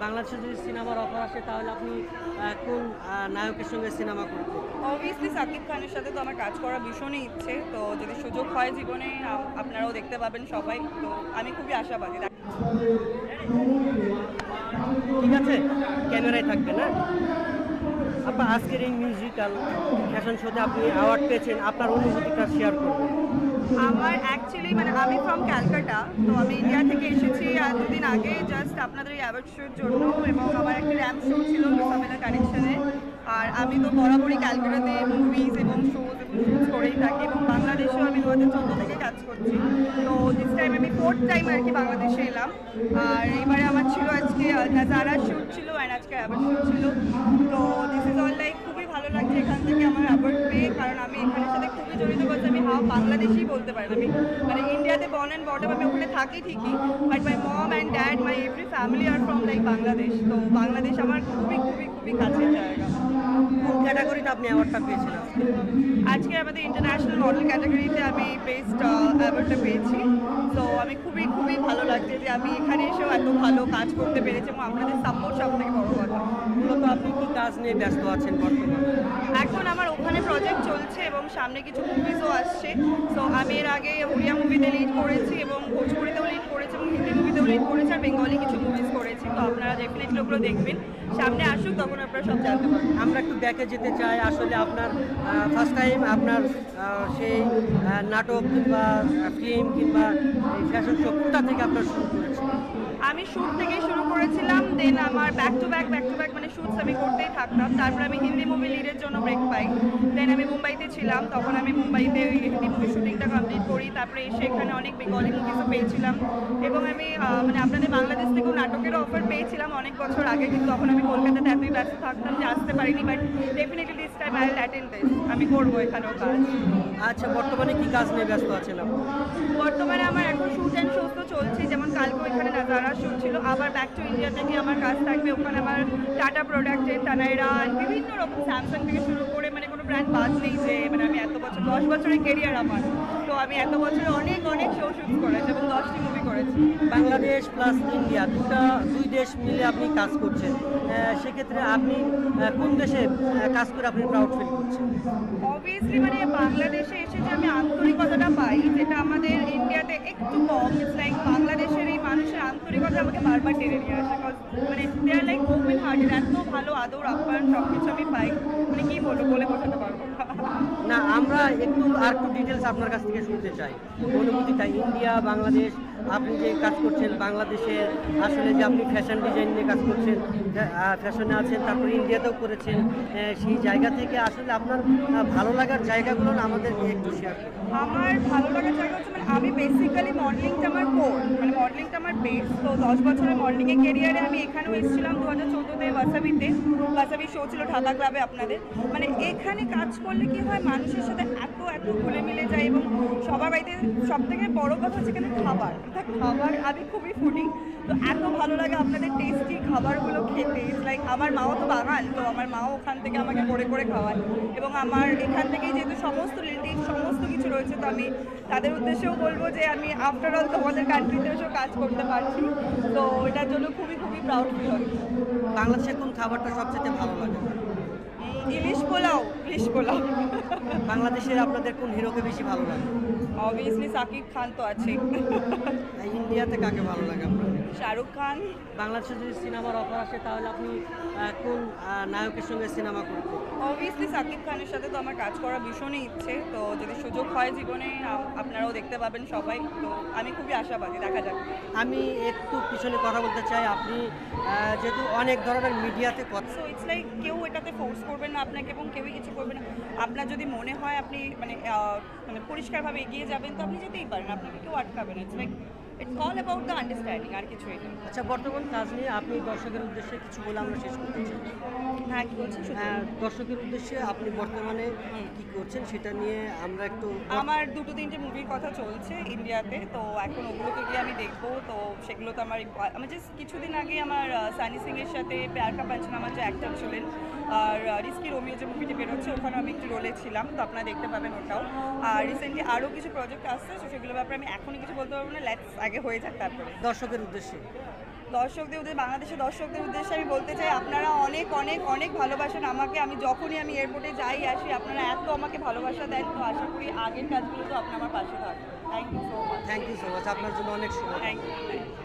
বাংলাদেশে যদি সিনেমার অফার আসে তাহলে আপনি কোন নায়কের সঙ্গে সিনেমা করবেন? অবভিয়াসলি সাকিব খানের সাথে তো আমার কাজ করার ভীষণই ইচ্ছে। তো যদি সুযোগ হয় জীবনে আপনারাও দেখতে পাবেন সবাই। তো আমি খুবই আশাবাদী। ঠিক আছে, ক্যামেরায় থাকবে না। আপনার আজকের এই মিউজিক্যাল ফ্যাশন শোতে আপনি অ্যাওয়ার্ড পেয়েছেন, আপনার অনুভূতিটা শেয়ার করবেন। আমার অ্যাকচুয়ালি আমি ফ্রম ক্যালকাটা। তো আমি ইন্ডিয়া থেকে এসেছি দুদিন আগে জাস্ট আপনাদের এই অ্যাওয়ার্ড শোর জন্য, এবং আমার একটা র্যাম্প শো ছিল মিসামেলা কানেকশনে। আর আমি তো বরাবরই ক্যালকাটাতে মুভিজ এবং শোজ এবং শুটস করেই থাকি, এবং বাংলাদেশেও আমি 2014 থেকে কাজ করছি। তো দিস টাইম আমি 4th টাইম আর কি বাংলাদেশে এলাম। আর এবারে আমার ছিল আজকে নাজারা শ্যুট ছিল অ্যান্ড আজকে অ্যাওয়ার্ড শ্যুট ছিল। তো দিস ইজ অল লাইক খুবই ভালো লাগছে এখান থেকে আমার অ্যাওয়ার্ড পেয়ে, কারণ আমি এখানের সাথে খুবই জড়িত করছি। আমি বাংলাদেশি বলতে পারি না। আমি ইন্ডিয়াতে বর্ন অ্যান্ড বটম, আমি ওখানে থাকি ঠিকই, but my mom and dad my every family আর ফ্রম লাইক বাংলাদেশ। তো বাংলাদেশ আমার খুবই খুবই খুবই কাছের জায়গা। কোন ক্যাটাগরিতে আপনি অ্যাওয়ার্ডটা পেয়েছিলেন? আজকে আমাদের ইন্টারন্যাশনাল মডেল ক্যাটাগরিতে আমি বেস্ট অ্যাওয়ার্ডটা পেয়েছি। তো আমি খুবই খুবই ভালো লাগছে যে আমি এখানে এসেও এত ভালো কাজ করতে পেরেছি, এবং আপনাদের সাপোর্ট সব থেকে বড় কথা। মূলত আপনি কি কাজ নিয়ে ব্যস্ত আছেন বর্তমানে? এখন আমার ওখানে প্রজেক্ট চলছে এবং সামনে কিছু মুভিজও আসছে। তো আমি এর আগে উড়িয়া মুভিতে লিড করেছি, এবং ভোজপুরিতেও লিড করেছি, এবং হিন্দি মুভিতেও লিড করেছি, আর বেঙ্গলি কিছু মুভিজ করেছি। তো আপনারা ডেফিনেটলি ওগুলো দেখবেন, সামনে আসুক, তখন আপনারা সব জানতে পারবেন। আমরা একটু ব্যাকে যেতে চাই। আসলে আপনার ফার্স্ট টাইম আপনার সেই নাটক কিংবা ফিল্ম কিংবা এই ফ্যাশন শো কোথা থেকে আপনার শুরু করেছেন? আমি শ্যুট থেকেই শুরু করেছিলাম, দেন আমার ব্যাক টু ব্যাক মানে শ্যুটস আমি করতেই থাকতাম। তারপর আমি হিন্দি মুভি লিডের জন্য ব্রেক পাই। দেন আমি মুম্বাইতে ছিলাম, তখন আমি মুম্বাইতে ওই হিন্দি মুভি শুটিংটা কমপ্লিট করি। তারপরে এসে এখানে অনেক বেঙ্গলি মুভিসও পেয়েছিলাম, এবং আমি আপনাদের বাংলাদেশ থেকেও নাটকেরও অফার পেয়েছিলাম অনেক বছর আগে, কিন্তু তখন আমি কলকাতাতে এতই ব্যস্ত থাকতাম যে আসতে পারিনি। But definitely this time I will attend this. আমি করবো এখানেও কাজ। আচ্ছা, বর্তমানে কি কাজ নিয়ে ব্যস্ত আছেন আপনি? বর্তমানে আমার এখন শুট অ্যান্ড শোজ তো চলছে, যেমন কালকে এখানে নাজারা শুট ছিল। আবার ব্যাক টু ইন্ডিয়া থেকে আমার কাজ থাকবে, ওখানে আমার টাটা প্রোডাক্টে তানাইরা বিভিন্ন রকম স্যামসাং থেকে শুরু করে কোনো ব্র্যান্ড বাদ নেই যে আমি এত বছর 10 বছরের কেরিয়ার আমার। তো আমি এত বছরে অনেক অনেক শো শুট করেছি এবং 10টি মুভি করেছি। বাংলাদেশ প্লাস ইন্ডিয়া দুই দেশ মিলে আপনি কাজ করছেন। সেক্ষেত্রে আপনি কোন দেশে কাজ করে আপনি প্রাউড ফিল করছেন? অবভিয়াসলি বাংলাদেশে এসে যে আমি আন্তরিকতাটা পাই, যেটা আমাদের ইন্ডিয়াতে একটু কম। ইটস লাইক বাংলাদেশের এই মানুষের আন্তরিকতা আমাকে বারবার টেনে নিয়ে আসে। দে আর লাইক ওপেন হার্টেড, এত ভালো আদর আপ্যায়ন সব কিছু আমি পাই, কি বলবো, বলে বোঝাতে পারবো না, আমরা একটু ডিটেলস আপনার কাছ থেকে শুনতে চাই। অনুভূতিটা ইন্ডিয়া বাংলাদেশ, আপনি যে কাজ করছেন বাংলাদেশের, আসলে যে আপনি ফ্যাশন ডিজাইন নিয়ে কাজ করছেন, ফ্যাশনে আছেন, তারপর ইন্ডিয়াতেও করেছেন, সেই জায়গা থেকে আসলে আপনার ভালো লাগার জায়গাগুলো আমাদেরকে একটু শেয়ার করুন। আমার ভালো লাগার জায়গা হচ্ছে আমি বেসিক্যালি মডেলিংটা আমার কোর, মডেলিংটা আমার বেস। তো 10 বছরের মডেলিংয়ের কেরিয়ারে আমি এখানেও এসেছিলাম 2014-তে ওয়াসাবি শো ছিল ঢাকা ক্লাবে আপনাদের। এখানে কাজ করলে কি হয়, মানুষের সাথে এত এত ঘুলে মিলে যায়, এবং সবার বাড়িতে সব থেকে বড় কথা হচ্ছে এখানে খাবার। আমি খুবই ফুডি, তো এত ভালো লাগে আপনাদের টেস্টি খাবারগুলো খেতে। ইটস লাইক আমার মাও তো বাঙাল, তো আমার মাও ওখান থেকে আমাকে করে করে খাওয়ায়, এবং আমার এখান থেকেই যেহেতু সমস্ত রিলেটিভ সমস্ত কিছু রয়েছে, তো আমি তাদের উদ্দেশ্যেও বলবো যে আমি আফটার অল তোমাদের কান্ট্রিতে এসেও কাজ করতে পারছি। তো এটার জন্য খুবই খুবই প্রাউড ফিল হচ্ছে। বাংলাদেশের কোন খাবারটা সবচেয়ে ভালো লাগে? ইলিশ পোলাও। বাংলাদেশের আপনাদের কোন হিরোকে বেশি ভালো লাগে? অবভিয়াসলি সাকিব খান তো আছেই। ইন্ডিয়াতে কাকে ভালো লাগে আপনার? শাহরুখ খান। বাংলাদেশে যদি সিনেমার অফার আসে তাহলে আপনি কোন নায়কের সঙ্গে সিনেমা করবেন? অবভিয়াসলি সাকিব খানের সাথে তো আমার কাজ করার ভীষণই ইচ্ছে। তো যদি সুযোগ হয় জীবনে আপনারাও দেখতে পাবেন সবাই। তো আমি খুবই আশাবাদী, দেখা যাক। আমি একটু পিছনে কথা বলতে চাই। আপনি যেহেতু অনেক ধরনের মিডিয়াতে কথা, সো ইটস লাইক কেউ এটাতে ফোর্স করবে না আপনাকে, এবং কেউই কিছু করবে না। আপনার যদি মনে হয় আপনি পরিষ্কারভাবে এগিয়ে যাবেন, তো আপনি যেতেই পারেন, আপনাকে কেউ আটকাবে না। It's like it's all about the understanding, আর কিছুই নেই। আচ্ছা, বর্তমান কাজ নিয়ে আপনি দর্শকের উদ্দেশ্যে কিছু বলে আমরা শেষ করতে চাই। হ্যাঁ, কি বলছেন? দর্শকের উদ্দেশ্যে আপনি বর্তমানে কি করছেন সেটা নিয়ে আমরা একটু। আমার 2-3টে মুভির কথা চলছে ইন্ডিয়াতে, তো এখন ওগুলোকে গিয়ে আমি দেখবো। তো সেগুলো তো আমি জাস্ট কিছুদিন আগে আমার সানি সিংয়ের সাথে প্যার কা পাঞ্চনামা যে অ্যাক্টর ছিলেন, আর রিস্কি রোমিও যে মুভিটি বেরোচ্ছে ওখানে আমি একটু রোলে ছিলাম, তো আপনারা দেখতে পাবেন ওটাও। আর রিসেন্টলি আরও কিছু প্রজেক্ট আসছে, তো সেগুলোর ব্যাপারে আমি এখনই কিছু বলতে পারবো না। লেটস আগে হয়ে যাক তারপরে। দর্শকের উদ্দেশ্যে বাংলাদেশের দর্শকদের উদ্দেশ্যে আমি বলতে চাই, আপনারা অনেক অনেক অনেক ভালোবাসেন আমাকে। আমি যখনই আমি এয়ারপোর্টে যাই আসি, আপনারা এত আমাকে ভালোবাসা দেন, তো আশা করি আগের কাজগুলো তো আপনি আমার পাশে থাকবেন। Thank you so much. Thank you so much, আপনার জন্য অনেক শুভ। Thank you.